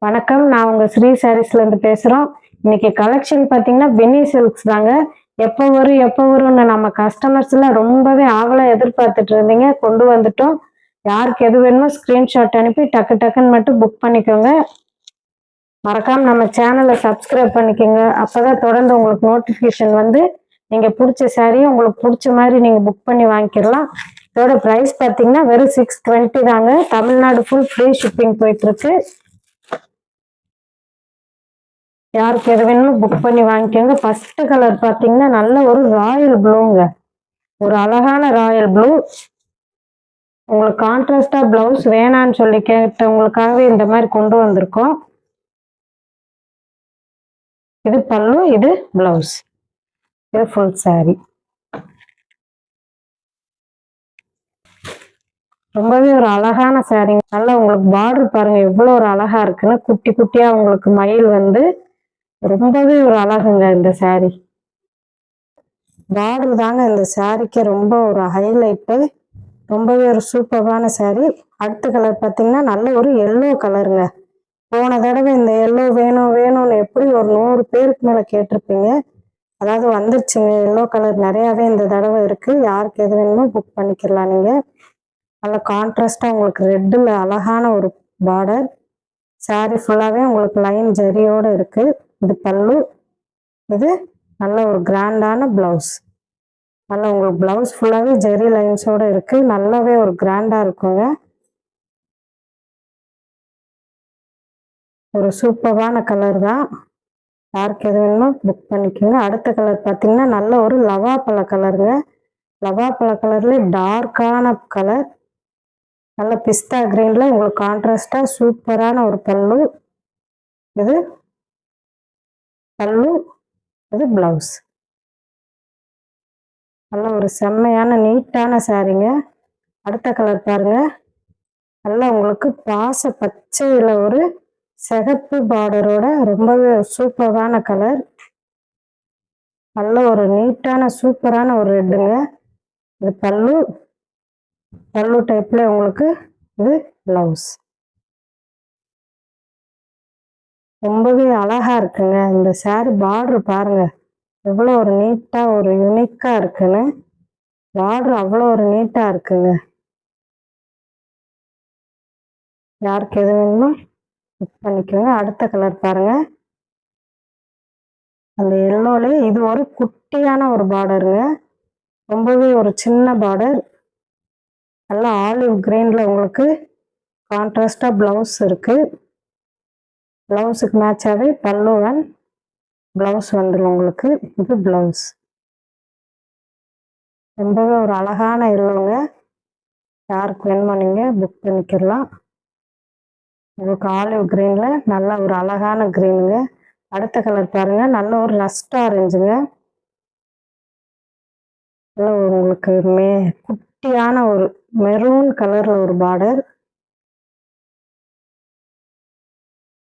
வணக்கம். நான் உங்க ஸ்ரீ சாரீஸ்ல இருந்து பேசுறோம். இன்னைக்கு கலெக்ஷன் பார்த்தீங்கன்னா, பென்னி சில்க்ஸ் தாங்க. எப்போ வரும்னு நம்ம கஸ்டமர்ஸ்லாம் ரொம்பவே ஆவலா எதிர்பார்த்துட்டு இருந்தீங்க. கொண்டு வந்துட்டோம். யாருக்கு எது வேணுமோ ஸ்கிரீன்ஷாட் அனுப்பி டக்கு டக்குன்னு மட்டும் புக் பண்ணிக்கோங்க. மறக்காம நம்ம சேனலை சப்ஸ்கிரைப் பண்ணிக்கோங்க. அப்பதான் தொடர்ந்து உங்களுக்கு நோட்டிஃபிகேஷன் வந்து நீங்க பிடிச்ச சாரியை உங்களுக்கு பிடிச்ச மாதிரி நீங்க புக் பண்ணி வாங்கிக்கலாம். இதோட பிரைஸ் பார்த்தீங்கன்னா வெறும் 620 தாங்க. தமிழ்நாடு ஃபுல் ஃப்ரீ ஷிப்பிங் போயிட்டு இருக்கு. யாருக்கு எது வேணுமோ புக் பண்ணி வாங்கிக்கோங்க. ஃபர்ஸ்ட் கலர் பார்த்தீங்கன்னா நல்ல ஒரு ராயல் ப்ளூங்க. ஒரு அழகான ராயல் ப்ளூ. உங்களுக்கு கான்ட்ராஸ்டா பிளவுஸ் வேணான்னு சொல்லி கேட்டவங்களுக்காகவே இந்த மாதிரி கொண்டு வந்திருக்கோம். இது பல்லு, இது பிளவுஸ், இது ஃபுல் சாரி. ரொம்பவே ஒரு அழகான சாரிங்க. நல்லா உங்களுக்கு பார்டர் பாருங்க எவ்வளோ ஒரு அழகா இருக்குன்னு. குட்டி குட்டியா உங்களுக்கு மயில் வந்து ரொம்பவே ஒரு அழகுங்க இந்த சாரி. பார்டர் தாங்க இந்த சாரிக்கு ரொம்ப ஒரு ஹைலைட்டு. ரொம்பவே ஒரு சூப்பரான சாரி. அடுத்த கலர் பார்த்தீங்கன்னா நல்ல ஒரு எல்லோ கலருங்க. போன தடவை இந்த எல்லோ வேணும் வேணும்னு எப்படி ஒரு 100 பேருக்கு மேலே கேட்டிருப்பீங்க. அதாவது வந்துருச்சுங்க. எல்லோ கலர் நிறையாவே இந்த தடவை இருக்கு. யாருக்கு எது வேணுமோ புக் பண்ணிக்கலாம் நீங்க. நல்ல கான்ட்ராஸ்டா உங்களுக்கு ரெட்டில் அழகான ஒரு பார்டர். சாரி ஃபுல்லாகவே உங்களுக்கு லைன் ஜரியோடு இருக்கு. இது பல்லு, இது நல்ல ஒரு கிராண்டான பிளவுஸ். நல்லா உங்களுக்கு பிளவுஸ் ஃபுல்லாகவே ஜெரி லைன்ஸோட இருக்கு. நல்லாவே ஒரு கிராண்டா இருக்குங்க. ஒரு சூப்பரான கலர் தான். யாருக்கு எது வேணுமோ புக் பண்ணிக்கோங்க. அடுத்த கலர் பார்த்தீங்கன்னா நல்ல ஒரு லவாப்பழ கலருங்க. லவாப்பழ கலர்ல டார்க்கான கலர். நல்ல பிஸ்தா கிரீன்ல உங்களுக்கு கான்ட்ராஸ்டா சூப்பரான ஒரு பல்லு. இது பல்லு, இது பிளவுஸ். நல்ல ஒரு செம்மையான நீட்டான சாரீங்க. அடுத்த கலர் பாருங்க. நல்லா உங்களுக்கு பாச பச்சையில ஒரு சிகப்பு பார்டரோட ரொம்பவே சூப்பரான கலர். நல்ல ஒரு நீட்டான சூப்பரான ஒரு ரெட்டுங்க. இது பல்லு, பல்லு டைப்ல உங்களுக்கு இது பிளவுஸ். ரொம்பவே அழகா இருக்குங்க இந்த சாரி. பார்டர் பாருங்க எவ்வளோ ஒரு நீட்டா ஒரு யூனிக்கா இருக்குன்னு. பார்டர் அவ்வளோ ஒரு நீட்டா இருக்குங்க. யாருக்கு எது வேணுமோ புக் பண்ணிக்கோங்க. அடுத்த கலர் பாருங்க. அந்த எல்லோலயே இது ஒரு குட்டியான ஒரு பார்டருங்க. ரொம்பவே ஒரு சின்ன பார்டர். நல்லா ஆலிவ் கிரீன்ல உங்களுக்கு கான்ட்ராஸ்டா பிளவுஸ் இருக்கு. பிளவுஸுக்கு மேட்சாவே பல்லு அண்ட் பிளவுஸ் வந்துடும் உங்களுக்கு. இது பிளவுஸ். ரொம்பவே ஒரு அழகான எல்லோங்க. யாருக்கு வேணுமோ நீங்க புக் பண்ணிக்கலாம். உங்களுக்கு ஆலிவ் கிரீன்ல நல்ல ஒரு அழகான கிரீனுங்க. அடுத்த கலர் பாருங்க. நல்ல ஒரு ரஸ்ட் ஆரஞ்சுங்க. உங்களுக்கு குட்டியான ஒரு மெரூன் கலர்ல ஒரு பார்டர்.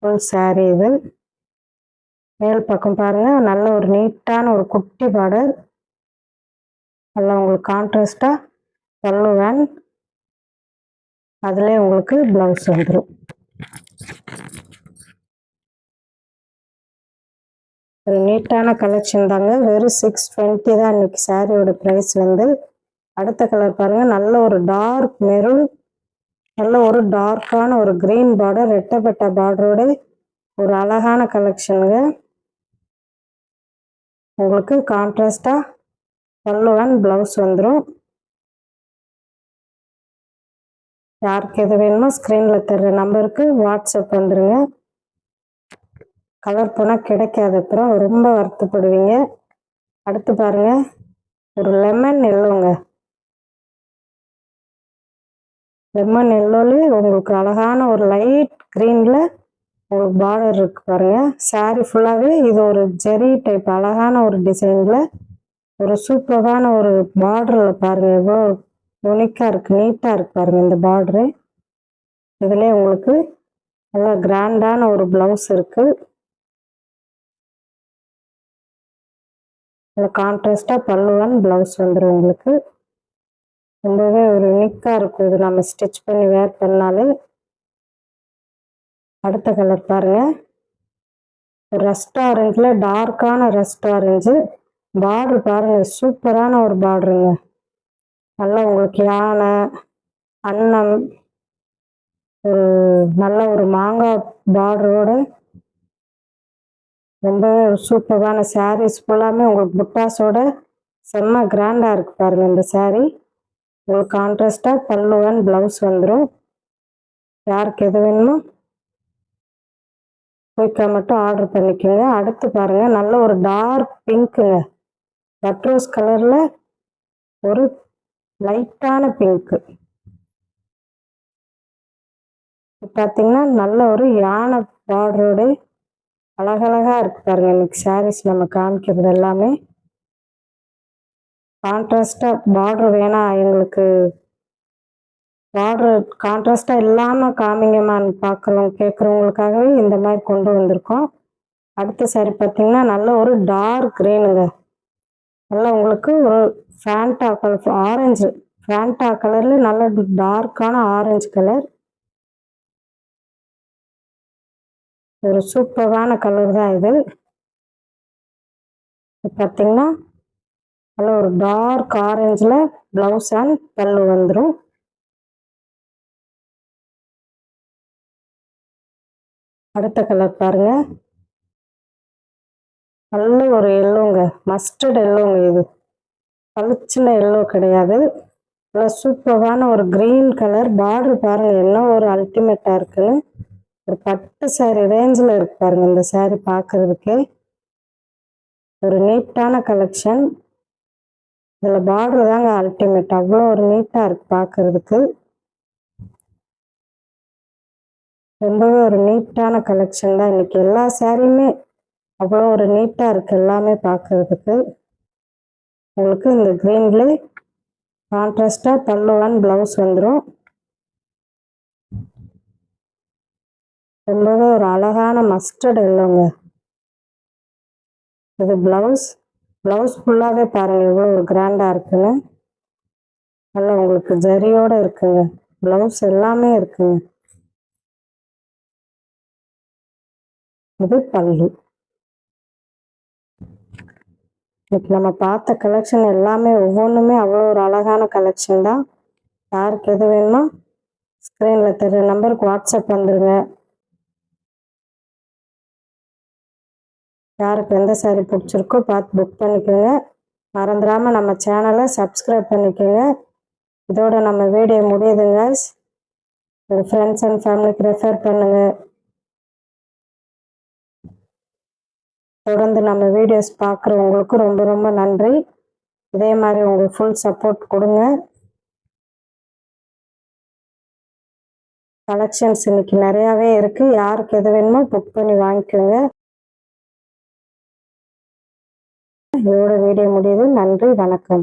ஃபுல் சாரி இது. மேல் பக்கம் பாருங்க. நல்ல ஒரு நீட்டான ஒரு குட்டி பார்டர். நல்லா உங்களுக்கு கான்ட்ராஸ்டா பல்லு அண்ட் அதுலேயே உங்களுக்கு பிளவுஸ் வந்துடும். ஒரு நீட்டான கலெக்ஷன் தாங்க. வெறும் 620 தான் இன்னைக்கு சாரியோட ப்ரைஸ் வந்து. அடுத்த கலர் பாருங்க. நல்ல ஒரு டார்க் மெரூன், நல்ல ஒரு டார்க்கான ஒரு கிரீன் பார்டர், ரெட்டப்பட்ட பார்டரோட ஒரு அழகான கலெக்ஷனுங்க. உங்களுக்கு கான்ட்ராஸ்டா பல்லு அண்ட் பிளவுஸ் வந்துடும். யாருக்கு எது வேணுமோ ஸ்க்ரீன்ல தர்ற நம்பருக்கு வாட்ஸ்அப் வந்துருங்க. கலர் போனால் கிடைக்காத அப்புறம் ரொம்ப வருத்தப்படுவீங்க. அடுத்து பாருங்க. ஒரு லெமன் எல்லோங்க. லெமன் எல்லோலேயே உங்களுக்கு அழகான ஒரு லைட் கிரீன்ல உங்களுக்கு பார்டர் இருக்கு பாருங்க. சாரி ஃபுல்லாகவே இது ஒரு ஜெரி டைப் அழகான ஒரு டிசைன்ல ஒரு சூப்பரான ஒரு பார்டரில் பாருங்க எவ்வளோ யூனிக்காக இருக்கு, நீட்டாக இருக்கு பாருங்க இந்த பார்டரு. இதுலேயே உங்களுக்கு நல்லா கிராண்டான ஒரு பிளவுஸ் இருக்கு. கான்ட்ராஸ்டா பல்லு அண்ட் பிளவுஸ் வந்துடும் உங்களுக்கு. ரொம்பவே ஒரு யூனிக்காக இருக்கும். இது நம்ம ஸ்டிச் பண்ணி வேர் பண்ணாலே அடுத்த கலர் பாருங்க, ரஸ்ட் ஆரஞ்சில் டார்க்கான ரஸ்ட் ஆரஞ்சு. பார்டர் பாருங்க, சூப்பரான ஒரு பார்டருங்க. நல்லா உங்களுக்கு யானை, அன்னம், ஒரு நல்ல ஒரு மாங்காய் பார்டரோட ரொம்பவே ஒரு சூப்பரான சாரீஸ் ஃபுல்லாமே உங்களுக்கு புட்டாஸோட செம்ம கிராண்டாக இருக்குது பாருங்கள் இந்த சாரீ. உங்களுக்கு கான்ட்ராஸ்டாக பல்லு அண்ட் ப்ளவுஸ் வந்துடும். யாருக்கு எது வேணுமோ குயிக்காக மட்டும் ஆர்டர் பண்ணிக்கோங்க. அடுத்து பாருங்கள், நல்ல ஒரு டார்க் பிங்க்குங்க, பட்ரோஸ் கலரில் ஒரு லைட்டான பிங்க்கு. பார்த்தீங்கன்னா நல்ல ஒரு யானை பார்டரோட அழகழகாக இருக்கு பாருங்க. இன்னைக்கு சாரீஸ் நம்ம காமிக்கிறது எல்லாமே கான்ட்ராஸ்டாக. பார்டர் வேணா எங்களுக்கு பார்டர் கான்ட்ராஸ்டாக இல்லாமல் காமிங்கம்மான்னு பார்க்குறவங்க கேட்குறவங்களுக்காகவே இந்த மாதிரி கொண்டு வந்திருக்கோம். அடுத்த சாரி பார்த்தீங்கன்னா நல்ல ஒரு டார்க் க்ரீனுங்க. நல்லா உங்களுக்கு ஒரு ஃபேண்டா கலர் ஆரஞ்சு, ஃபேண்டா கலரில் நல்ல டார்க்கான ஆரஞ்சு கலர். ஒரு சூப்பரான கலர் தான் இது. பார்த்தீங்கன்னா நல்ல ஒரு டார்க் ஆரஞ்சில் ப்ளவுஸ் அண்ட் பல்லு வந்துடும். அடுத்த கலர் பாருங்க, நல்ல ஒரு எல்லோங்க, மஸ்டர்ட் எல்லோங்க. இது பளிச்சின எல்லோ கிடையாது, நல்லா சூப்பரான ஒரு க்ரீன் கலர். பார்டர் பாருங்க என்ன ஒரு அல்டிமேட்டாக இருக்குன்னு. ஒரு பட்டு சாரி ரேஞ்சில் இருக்கு பாருங்க இந்த சாரி. பார்க்கறதுக்கே ஒரு நீட்டான கலெக்ஷன். இதில் பார்டர் தாங்க அல்டிமேட், அவ்வளோ ஒரு நீட்டாக இருக்கு பார்க்கறதுக்கு. ரொம்பவே ஒரு நீட்டான கலெக்ஷன் தான். இன்னைக்கு எல்லா சாரியுமே அவ்வளோ ஒரு நீட்டாக இருக்குது எல்லாமே பார்க்கறதுக்கு. உங்களுக்கு இந்த க்ரீன்லேயே கான்ட்ராஸ்டாக பல்லு அண்ட் ப்ளவுஸ் வந்துடும். ரொம்பவே ஒரு அழகான மஸ்டர்ட் எல்லோங்க. இது ப்ளவுஸ் ஃபுல்லாகவே பாருங்கள் எவ்வளோ ஒரு கிராண்டாக இருக்குன்னு. நல்லா உங்களுக்கு ஜரியோடு இருக்குங்க, ப்ளவுஸ் எல்லாமே இருக்குங்க. இது பல்லு. இன்னைக்கு நம்ம பார்த்த கலெக்ஷன் எல்லாமே ஒவ்வொன்றுமே அவ்வளோ ஒரு அழகான கலெக்ஷன் தான். யாருக்கு எது வேணுமோ ஸ்க்ரீனில் தெரிய நம்பருக்கு வாட்ஸ்அப் வந்துடுங்க. யாருக்கு எந்த சாரி பிடிச்சிருக்கோ பார்த்து புக் பண்ணிக்கோங்க. மறந்துடாமல் நம்ம சேனலை சப்ஸ்கிரைப் பண்ணிக்கோங்க. இதோட நம்ம வீடியோ முடியுதுங்க. உங்கள் ஃப்ரெண்ட்ஸ் அண்ட் ஃபேமிலிக்கு ரெஃபர் பண்ணுங்கள். தொடர்ந்து நம்ம வீடியோஸ் பார்க்குறவங்களுக்கு ரொம்ப ரொம்ப நன்றி. இதே மாதிரி உங்களுக்கு ஃபுல் சப்போர்ட் கொடுங்க. கலெக்ஷன்ஸ் இன்னைக்கு நிறையாவே இருக்குது. யாருக்கு எது வேணுமோ புக் பண்ணி வாங்கிக்கோங்க. இதோட வீடியோ முடியுது. நன்றி, வணக்கம்.